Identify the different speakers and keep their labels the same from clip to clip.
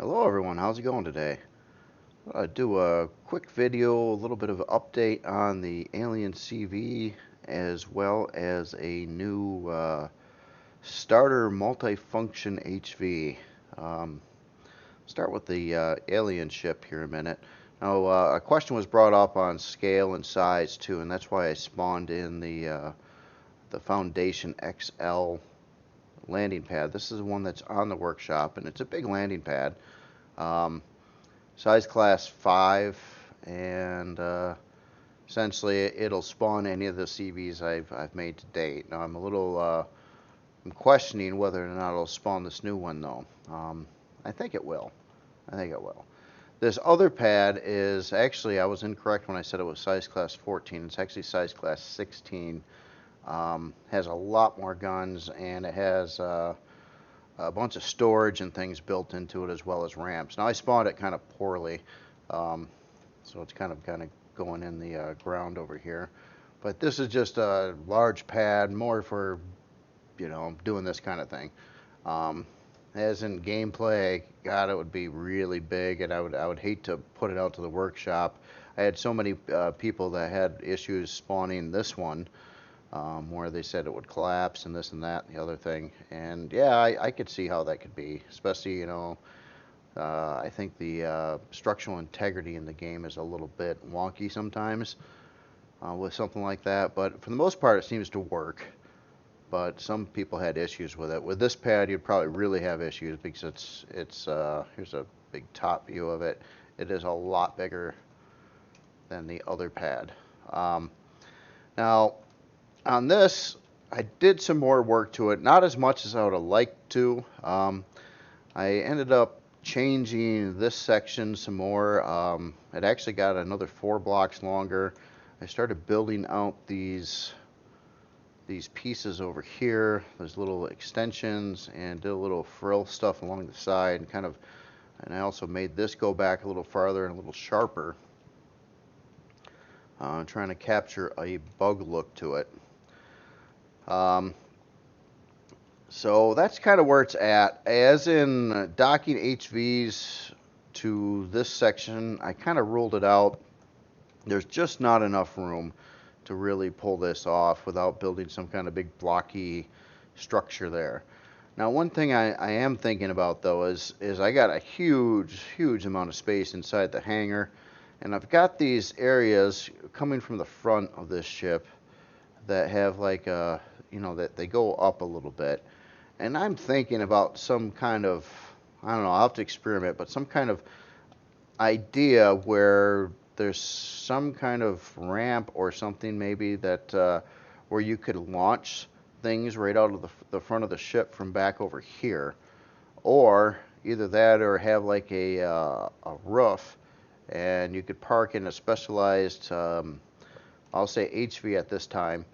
Speaker 1: Hello everyone, how's it going today? I'll do a quick video, a little bit of an update on the Alien CV as well as a new starter multifunction HV. Um, Start with the alien ship here in a minute. Now, a question was brought up on scale and size too, and that's why I spawned in the Foundation XL landing pad. This is the one that's on the workshop, and it's a big landing pad. Um, Size class 5, and essentially it'll spawn any of the CVs I've made to date. Now I'm questioning whether or not it'll spawn this new one though. I think it will. I think it will. This other pad is actually, I was incorrect when I said it was size class 14. It's actually size class 16. Has a lot more guns, and it has a bunch of storage and things built into it as well as ramps. Now I spawned it kind of poorly, um, so it's kind of going in the ground over here. But this is just a large pad, more for doing this kind of thing. Um, as in gameplay, God, it would be really big, and I would hate to put it out to the workshop. I had so many people that had issues spawning this one, where they said it would collapse and this and that and the other thing. And yeah, I could see how that could be, especially, I think the structural integrity in the game is a little bit wonky sometimes with something like that. But for the most part, it seems to work. But some people had issues with it. With this pad, you'd probably really have issues because it's here's a big top view of it. It is a lot bigger than the other pad. Now, on this, I did some more work to it, not as much as I would have liked to. I ended up changing this section some more. It actually got another 4 blocks longer. I started building out these pieces over here. There's little extensions, and did a little frill stuff along the side, and I also made this go back a little farther and a little sharper, trying to capture a bug look to it. So that's kind of where it's at. As in docking HVs to this section, I kind of ruled it out. There's just not enough room to really pull this off without building some kind of big blocky structure there. Now, one thing I am thinking about though is I got a huge amount of space inside the hangar, and I've got these areas coming from the front of this ship that have like that they go up a little bit, and I'm thinking about some kind of, I don't know, I'll have to experiment, but some kind of idea where there's some kind of ramp or something maybe that where you could launch things right out of the front of the ship from back over here, or either that or have like a roof, and you could park in a specialized I'll say HV at this time,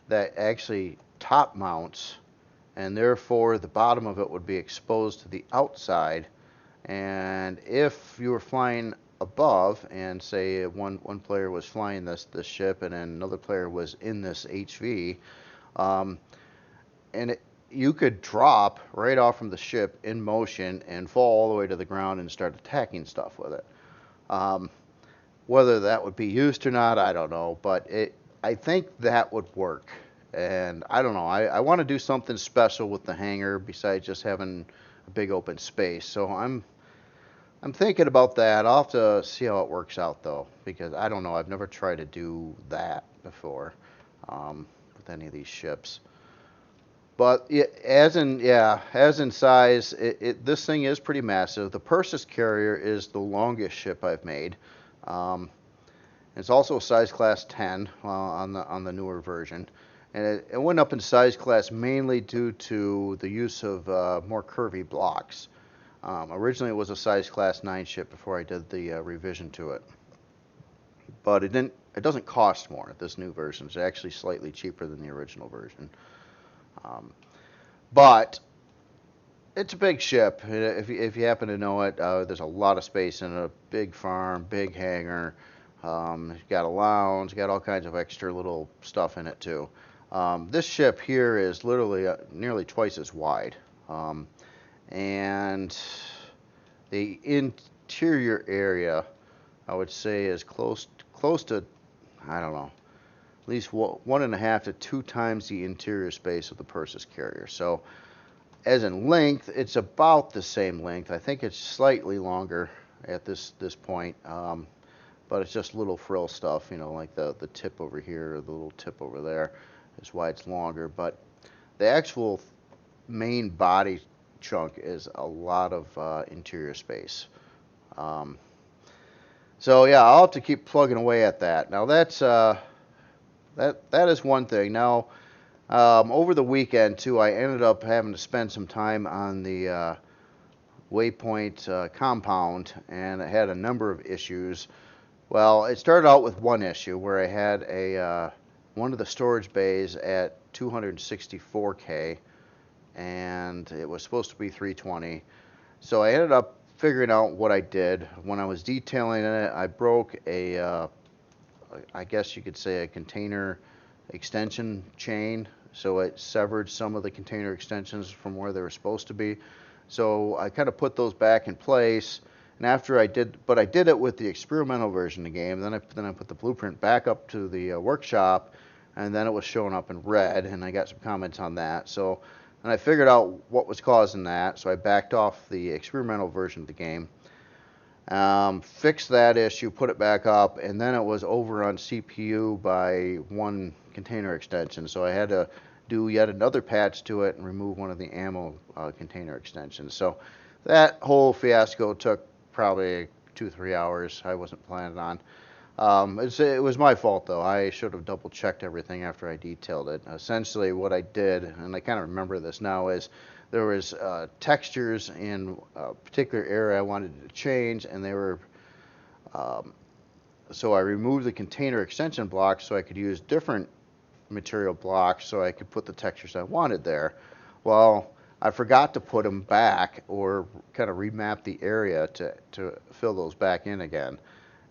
Speaker 1: that actually top mounts, and therefore the bottom of it would be exposed to the outside. And if you were flying above, and say one player was flying this ship, and then another player was in this HV, um, and you could drop right off from the ship in motion and fall all the way to the ground and start attacking stuff with it. Um, Whether that would be used or not, I don't know, but I think that would work. And I don't know, I want to do something special with the hangar besides just having a big open space. So I'm thinking about that. I'll have to see how it works out though, because I don't know, I've never tried to do that before with any of these ships. But as in size, this thing is pretty massive. The Persis carrier is the longest ship I've made. Um, it's also a size class 10 on the newer version, and it went up in size class mainly due to the use of more curvy blocks. Originally, it was a size class 9 ship before I did the revision to it, but it doesn't cost more. This new version is actually slightly cheaper than the original version. Um, but it's a big ship. If you happen to know it, there's a lot of space in a big farm, big hangar. It's got a lounge, got all kinds of extra little stuff in it too. This ship here is literally nearly twice as wide. And the interior area, I would say, is close to, I don't know, at least 1.5 to 2 times the interior space of the Persis carrier. So as in length, it's about the same length. I think it's slightly longer at this point, but it's just little frill stuff, you know, like the tip over here or the little tip over there is why it's longer. But the actual main body chunk is a lot of interior space. So yeah, I'll have to keep plugging away at that. Now that's that is one thing. Now over the weekend too, I ended up having to spend some time on the Waypoint compound, and I had a number of issues. Well, it started out with one issue where I had a one of the storage bays at 264K, and it was supposed to be 320. So I ended up figuring out what I did. When I was detailing it, I broke a, I guess you could say, a container extension chain. So it severed some of the container extensions from where they were supposed to be. So I kind of put those back in place. And after I did, but I did it with the experimental version of the game. Then I put the blueprint back up to the workshop, and then it was showing up in red, and I got some comments on that. So, and I figured out what was causing that. So I backed off the experimental version of the game, fixed that issue, put it back up, and then it was over on CPU by one container extension. So I had to do yet another patch to it and remove one of the ammo container extensions. So that whole fiasco took probably 2-3 hours. I wasn't planning on. It was my fault though. I should have double checked everything after I detailed it. Essentially what I did, and I kind of remember this now, is there was textures in a particular area I wanted to change, and they were, so I removed the container extension blocks so I could use different material blocks so I could put the textures I wanted there. Well, I forgot to put them back or kind of remap the area to fill those back in again.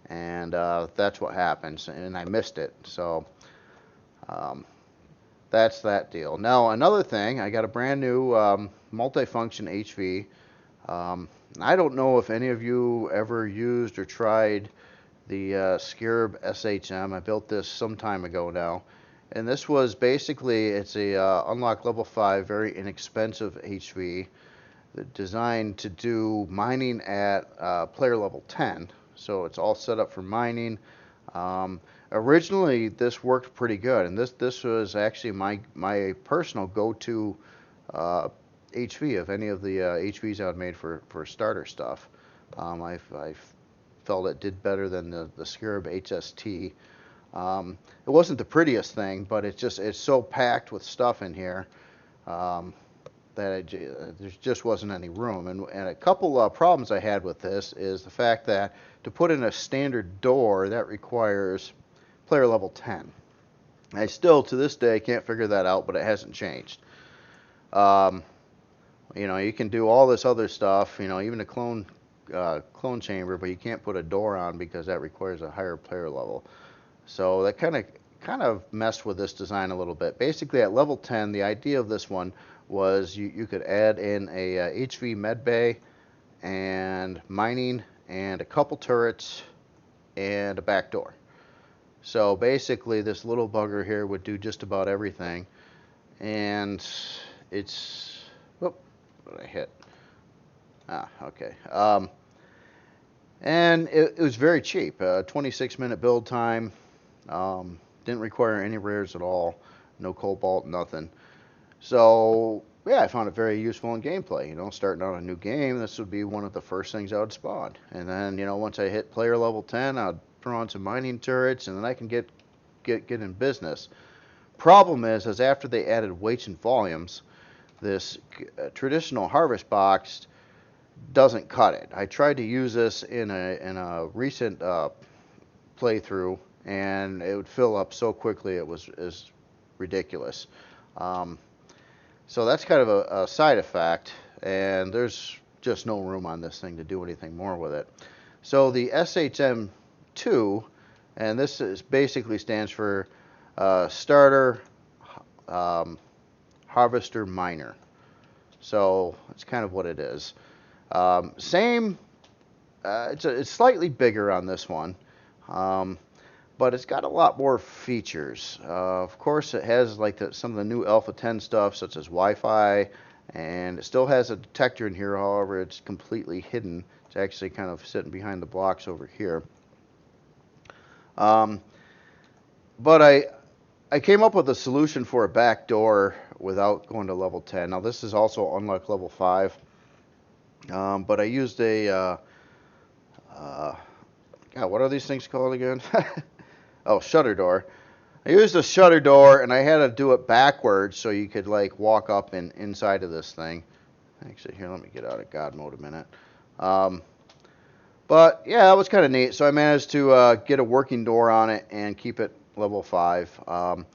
Speaker 1: And that's what happens, and I missed it. So that's that deal. Now, another thing, I got a brand new multifunction HV. I don't know if any of you ever used or tried the Scarab-SHM. I built this some time ago now. And this was basically, it's a unlock level 5, very inexpensive HV designed to do mining at player level 10. So it's all set up for mining. Originally, this worked pretty good, and this was actually my personal go-to HV of any of the HVs I had made for starter stuff. I felt it did better than the Scarab HST. It wasn't the prettiest thing, but it's so packed with stuff in here that there just wasn't any room. And a couple problems I had with this is the fact that to put in a standard door, that requires player level 10. I still, to this day, can't figure that out, but it hasn't changed. You know, you can do all this other stuff, you know, even a clone chamber, but you can't put a door on because that requires a higher player level. So that kind of messed with this design a little bit. Basically, at level 10, the idea of this one was you could add in a HV med bay and mining and a couple turrets and a back door. So basically, this little bugger here would do just about everything. And it's, whoop, what did I hit? Ah, okay. And it was very cheap, 26-minute build time. Didn't require any rares at all, no cobalt, nothing. So yeah, I found it very useful in gameplay. You know, starting out a new game, this would be one of the first things I would spawn. And then, you know, once I hit player level 10, I'd throw on some mining turrets, and then I can get in business. Problem is after they added weights and volumes, this traditional harvest box doesn't cut it. I tried to use this in a recent playthrough, and it would fill up so quickly it was ridiculous. So that's kind of a side effect, and there's just no room on this thing to do anything more with it. So the SHM2, and this is basically stands for Starter Harvester Miner. So that's kind of what it is. Same it's slightly bigger on this one, but it's got a lot more features. Of course, it has like some of the new Alpha 10 stuff, such as Wi-Fi, and it still has a detector in here. However, it's completely hidden. It's actually kind of sitting behind the blocks over here. But I came up with a solution for a back door without going to level 10. Now this is also unlike level 5, but I used a God, what are these things called again? Oh, shutter door. I used a shutter door, and I had to do it backwards so you could like walk up and inside of this thing. Actually, here, let me get out of God mode a minute. But yeah, that was kind of neat. So I managed to get a working door on it and keep it level 5.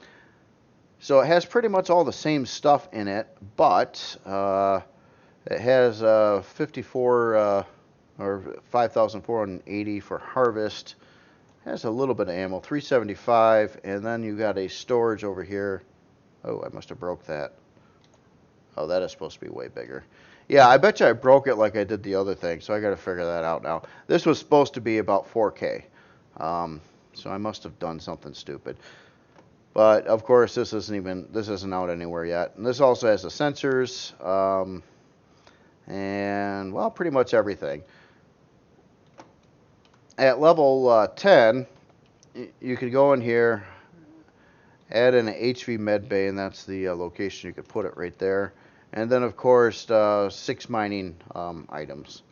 Speaker 1: So it has pretty much all the same stuff in it, but it has 54 or 5,480 for harvest. Has a little bit of ammo, 375, and then you got a storage over here. Oh, I must have broke that. Oh, that is supposed to be way bigger. Yeah, I bet you I broke it like I did the other thing, so I got to figure that out now. This was supposed to be about 4K, so I must have done something stupid. But of course, this isn't out anywhere yet. And this also has the sensors, and well, pretty much everything. At level 10, you could go in here, add in an HV med bay, and that's the location you could put it right there. And then, of course, 6 mining items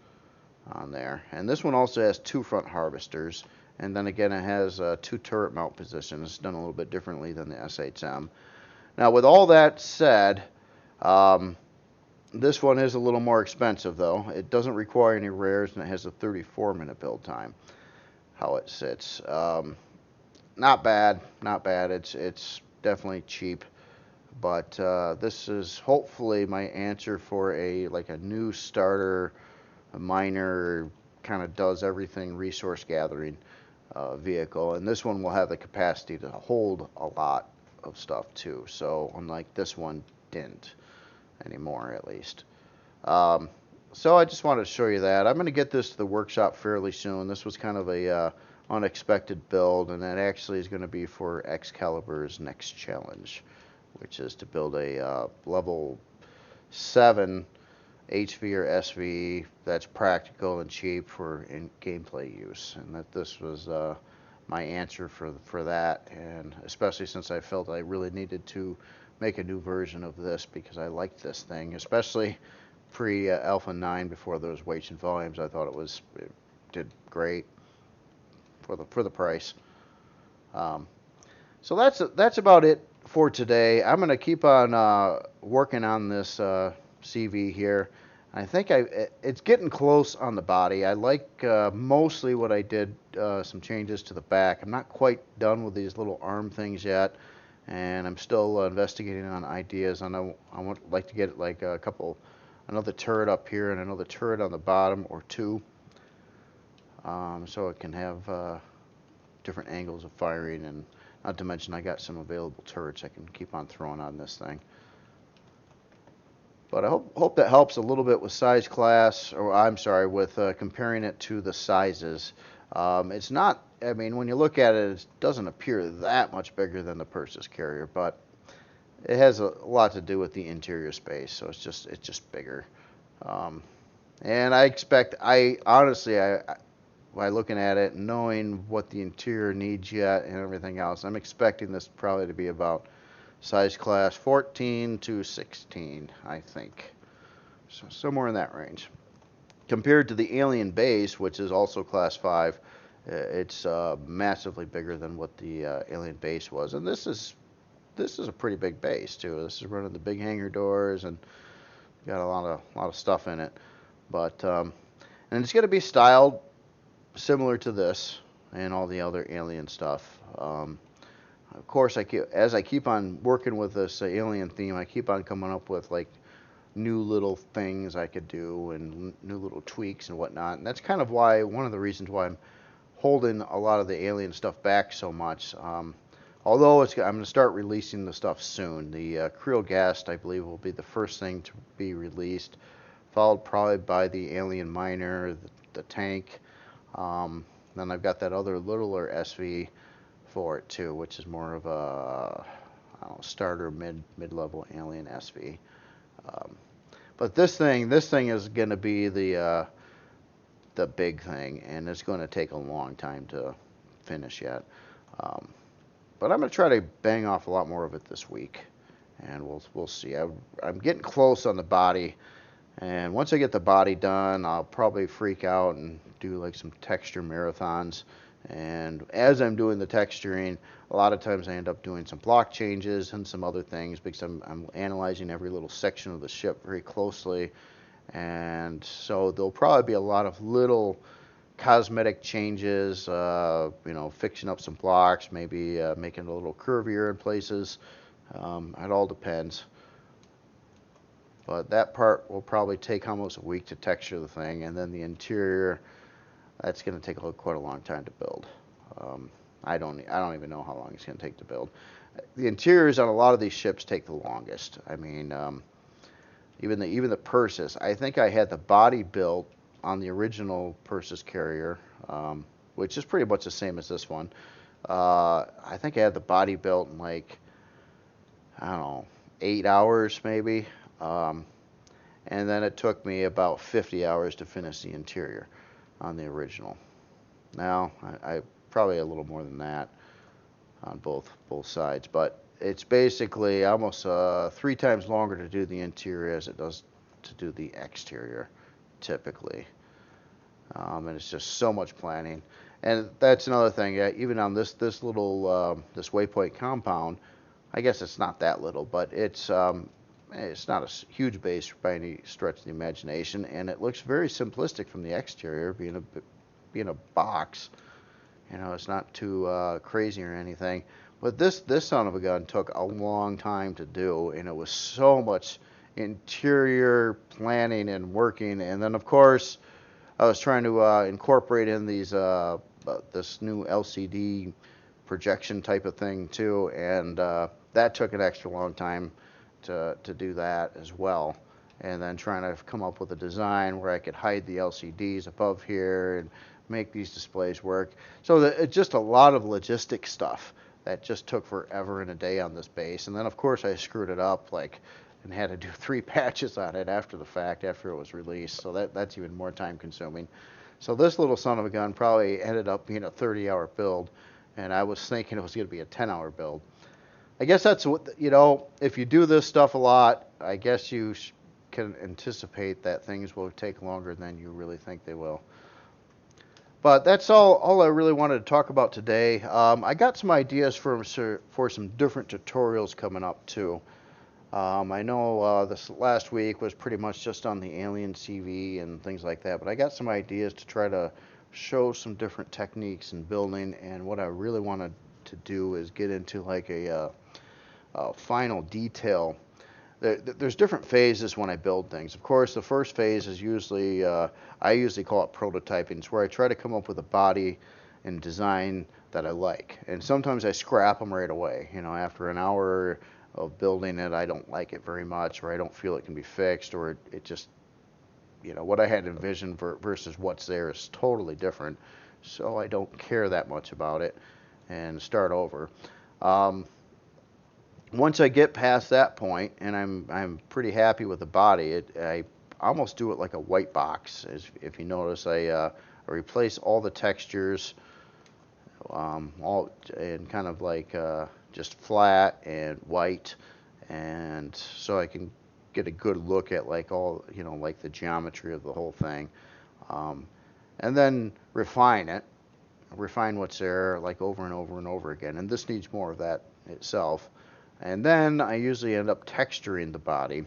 Speaker 1: on there. And this one also has 2 front harvesters. And then again, it has 2 turret mount positions. It's done a little bit differently than the SHM. Now, with all that said, this one is a little more expensive, though. It doesn't require any rares, and it has a 34-minute build time. How it sits, not bad, not bad. It's definitely cheap, but this is hopefully my answer for a new starter, a miner, kind of does everything resource gathering vehicle. And this one will have the capacity to hold a lot of stuff too. So unlike this one didn't anymore, at least. So I just wanted to show you that. I'm going to get this to the workshop fairly soon. This was kind of a unexpected build, and that actually is going to be for Excalibur's next challenge, which is to build a level 7 HV or SV that's practical and cheap for gameplay use. And that this was my answer for that, and especially since I felt I really needed to make a new version of this because I liked this thing, especially pre-Alpha 9 before those weights and volumes. I thought it did great for the price. So that's about it for today. I'm going to keep on working on this CV here. I think it's getting close on the body. I like mostly what I did, some changes to the back. I'm not quite done with these little arm things yet, and I'm still investigating on ideas. And I would like to get like another turret up here and another turret on the bottom, or 2, so it can have different angles of firing, and not to mention I got some available turrets I can keep on throwing on this thing. But I hope that helps a little bit with size class, or I'm sorry, with comparing it to the sizes. It's not, I mean, when you look at it, it doesn't appear that much bigger than the Persis carrier, but it has a lot to do with the interior space, so it's just bigger. And I honestly, by looking at it, knowing what the interior needs yet and everything else, I'm expecting this probably to be about size class 14 to 16, I think. So somewhere in that range. Compared to the Alien base, which is also class 5, it's massively bigger than what the Alien base was. And this is a pretty big base too. This is running the big hangar doors and got a lot of stuff in it. But and it's going to be styled similar to this and all the other Alien stuff. Of course, as I keep on working with this Alien theme, I keep on coming up with like new little things I could do and new little tweaks and whatnot. And that's kind of one of the reasons why I'm holding a lot of the Alien stuff back so much. Although I'm going to start releasing the stuff soon. The Creel Ghast, I believe, will be the first thing to be released, followed probably by the Alien Miner, the tank, Then I've got that other littler SV for it too, which is more of a, I don't know, starter mid-level alien SV. Um, but this thing is going to be the big thing, and it's going to take a long time to finish yet. Um, but I'm going to try to bang off a lot more of it this week, and we'll see. I'm getting close on the body, and once I get the body done, I'll probably freak out and do like some texture marathons. And as I'm doing the texturing, a lot of times I end up doing some block changes and some other things because I'm analyzing every little section of the ship very closely. And so there'll probably be a lot of little cosmetic changes, fixing up some blocks, maybe making it a little curvier in places. It all depends. But that part will probably take almost a week to texture the thing, and then the interior, that's going to take quite a long time to build. I don't even know how long it's going to take to build. The interiors on a lot of these ships take the longest. I mean, even the Persis. I think I had the body built on the original Persis carrier, which is pretty much the same as this one. I think I had the body built in like, I don't know, 8 hours maybe. And then it took me about 50 hours to finish the interior on the original. Now, I probably a little more than that on both sides, but it's basically almost 3 times longer to do the interior as it does to do the exterior, typically. And it's just so much planning. And that's another thing. Even on this little this Waypoint compound, I guess it's not that little, but it's not a huge base by any stretch of the imagination, and it looks very simplistic from the exterior, being a box. It's not too crazy or anything. But this son of a gun took a long time to do, and it was so much interior planning and working. And then, of course, I was trying to incorporate in these this new LCD projection type of thing too, and that took an extra long time to do that as well. And then trying to come up with a design where I could hide the LCDs above here and make these displays work. So it's just a lot of logistic stuff that just took forever and a day on this base. And then of course I screwed it up and had to do 3 patches on it after the fact, after it was released. So that's even more time consuming. So this little son of a gun probably ended up being a 30-hour build, and I was thinking it was going to be a 10-hour build. I guess that's what, if you do this stuff a lot, I guess you can anticipate that things will take longer than you really think they will. But that's all I really wanted to talk about today. I got some ideas for some different tutorials coming up too. I know this last week was pretty much just on the alien CV and things like that, but I got some ideas to try to show some different techniques in building, and what I really wanted to do is get into like a final detail. There's different phases when I build things. Of course, the first phase is usually, I usually call it prototyping. It's where I try to come up with a body and design that I like. And sometimes I scrap them right away. After an hour of building it, I don't like it very much, or I don't feel it can be fixed, or it just, what I had envisioned versus what's there is totally different. So I don't care that much about it and start over. Once I get past that point, and I'm pretty happy with the body, I almost do it like a white box. If you notice, I replace all the textures, all and kind of like just flat and white, and so I can get a good look at like all like the geometry of the whole thing, and then refine what's there like over and over and over again. And this needs more of that itself. And then I usually end up texturing the body. And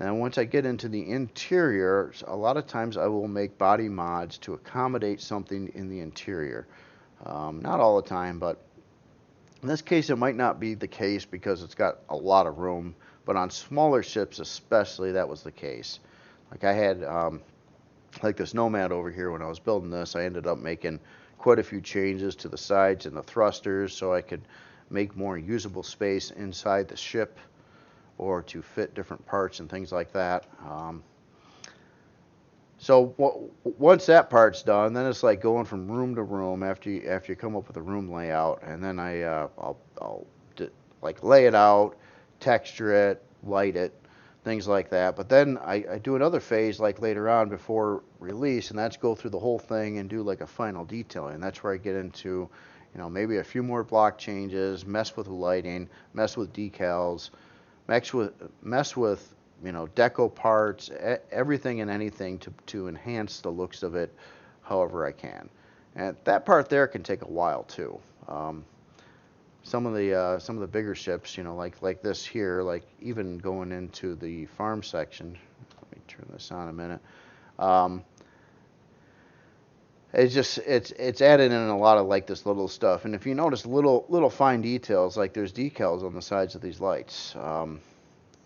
Speaker 1: then once I get into the interior, a lot of times I will make body mods to accommodate something in the interior. Not all the time, but in this case it might not be the case because it's got a lot of room. But on smaller ships especially, that was the case. Like I had like this Nomad over here. When I was building this, I ended up making quite a few changes to the sides and the thrusters so I could make more usable space inside the ship, or to fit different parts and things like that. So once that part's done, then it's like going from room to room after you come up with a room layout, and then I'll like lay it out, texture it, light it, things like that. But then I do another phase like later on before release, and that's go through the whole thing and do like a final detailing. And that's where I get into, maybe a few more block changes, mess with the lighting, mess with decals, mess with deco parts, everything and anything to enhance the looks of it however I can. And that part there can take a while too. Some of the bigger ships, like this here, like even going into the farm section. Let me turn this on a minute. Um, it's added in a lot of like this little stuff, and if you notice little fine details, like there's decals on the sides of these lights.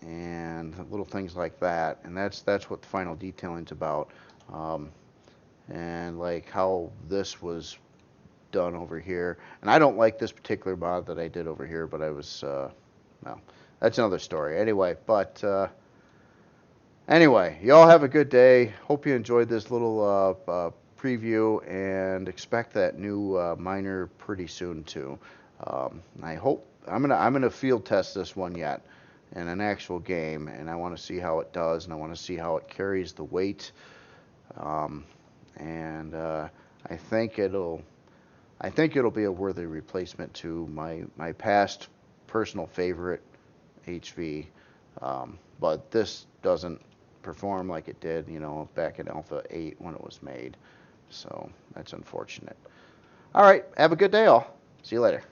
Speaker 1: And little things like that, and that's what the final detailing's about. Um, and like how this was done over here. And I don't like this particular mod that I did over here, but I was well, that's another story. Anyway, y'all have a good day. Hope you enjoyed this little preview, and expect that new miner pretty soon too. I hope I'm gonna field test this one yet in an actual game, and I want to see how it does, and I want to see how it carries the weight. Um, and I think it'll be a worthy replacement to my past personal favorite HV. But this doesn't perform like it did, back in Alpha 8 when it was made. So that's unfortunate. All right, have a good day, all. See you later.